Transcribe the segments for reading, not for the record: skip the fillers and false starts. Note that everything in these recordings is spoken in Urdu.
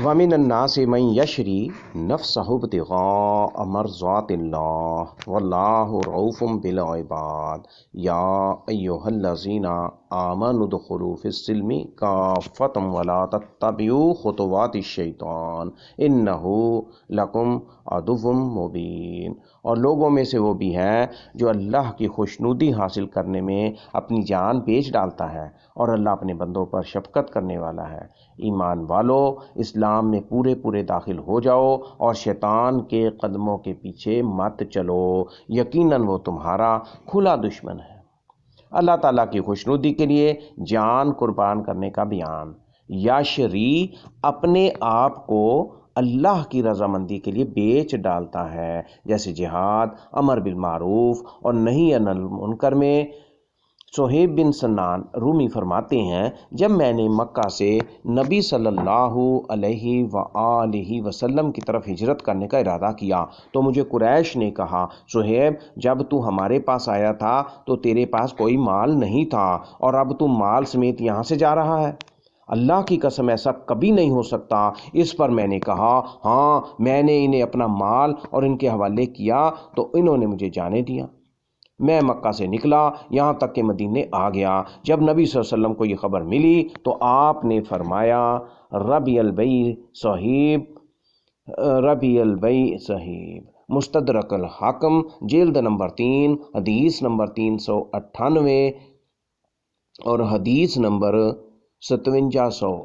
وَمِنَ النَّاسِ مَن يَشْرِي نَفْسَهُ ابْتِغَاءَ مَرْضَاتِ اللَّهِ وَاللَّهُ رَءُوفٌ بِالْعِبَادِ يَا أَيُّهَا الَّذِينَ آمَنُوا ادْخُلُوا فِي السِّلْمِ كَافَّةً وَلَا تَتَّبِعُوا خُطُوَاتِ الشَّيْطَانِ إِنَّهُ لَكُمْ عَدُوٌّ مُّبِينٌ۔ اور لوگوں میں سے وہ بھی ہے جو اللہ کی خوشنودی حاصل کرنے میں اپنی جان بیچ ڈالتا ہے، اور اللہ اپنے بندوں پر شفقت کرنے والا ہے۔ ایمان والو، اسلام میں پورے پورے داخل ہو جاؤ اور شیطان کے قدموں کے پیچھے مت چلو، یقیناً وہ تمہارا کھلا دشمن ہے۔ اللہ تعالیٰ کی خوشنودی کے لیے جان قربان کرنے کا بیان۔ یاشری اپنے آپ کو اللہ کی رضامندی کے لیے بیچ ڈالتا ہے، جیسے جہاد، امر بالمعروف اور نہی عن المنکر میں۔ صہیب بن سنان رومی فرماتے ہیں، جب میں نے مکہ سے نبی صلی اللہ علیہ وآلہ وسلم کی طرف ہجرت کرنے کا ارادہ کیا تو مجھے قریش نے کہا، صہیب جب تو ہمارے پاس آیا تھا تو تیرے پاس کوئی مال نہیں تھا، اور اب تو مال سمیت یہاں سے جا رہا ہے؟ اللہ کی قسم ایسا کبھی نہیں ہو سکتا۔ اس پر میں نے کہا، ہاں، میں نے انہیں اپنا مال اور ان کے حوالے کیا تو انہوں نے مجھے جانے دیا۔ میں مکہ سے نکلا یہاں تک کہ مدینے آ گیا۔ جب نبی صلی اللہ علیہ وسلم کو یہ خبر ملی تو آپ نے فرمایا، ربی البیع صہیب۔ مستدرک الحاکم جلد نمبر 3 حدیث نمبر 398 اور حدیث نمبر 5700۔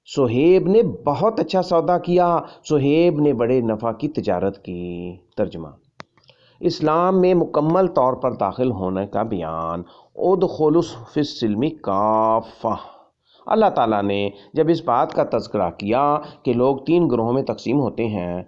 صہیب نے بہت اچھا سودا کیا، صہیب نے بڑے نفع کی تجارت کی۔ ترجمہ: اسلام میں مکمل طور پر داخل ہونے کا بیان۔ ادخلوا فی السلم کافہ۔ اللہ تعالیٰ نے جب اس بات کا تذکرہ کیا کہ لوگ 3 گروہوں میں تقسیم ہوتے ہیں،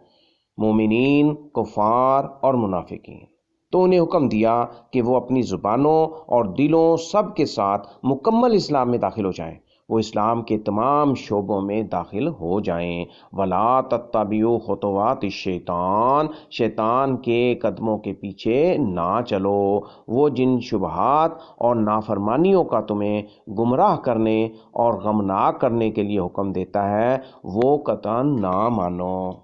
مومنین، کفار اور منافقین، تو انہیں حکم دیا کہ وہ اپنی زبانوں اور دلوں سب کے ساتھ مکمل اسلام میں داخل ہو جائیں، وہ اسلام کے تمام شعبوں میں داخل ہو جائیں۔ وَلَا تَتَّبِعُوا خُطُوَاتِ الشَّيْطَانِ، شیطان کے قدموں کے پیچھے نہ چلو، وہ جن شبہات اور نافرمانیوں کا تمہیں گمراہ کرنے اور غمناک کرنے کے لیے حکم دیتا ہے وہ قطعاً نہ مانو۔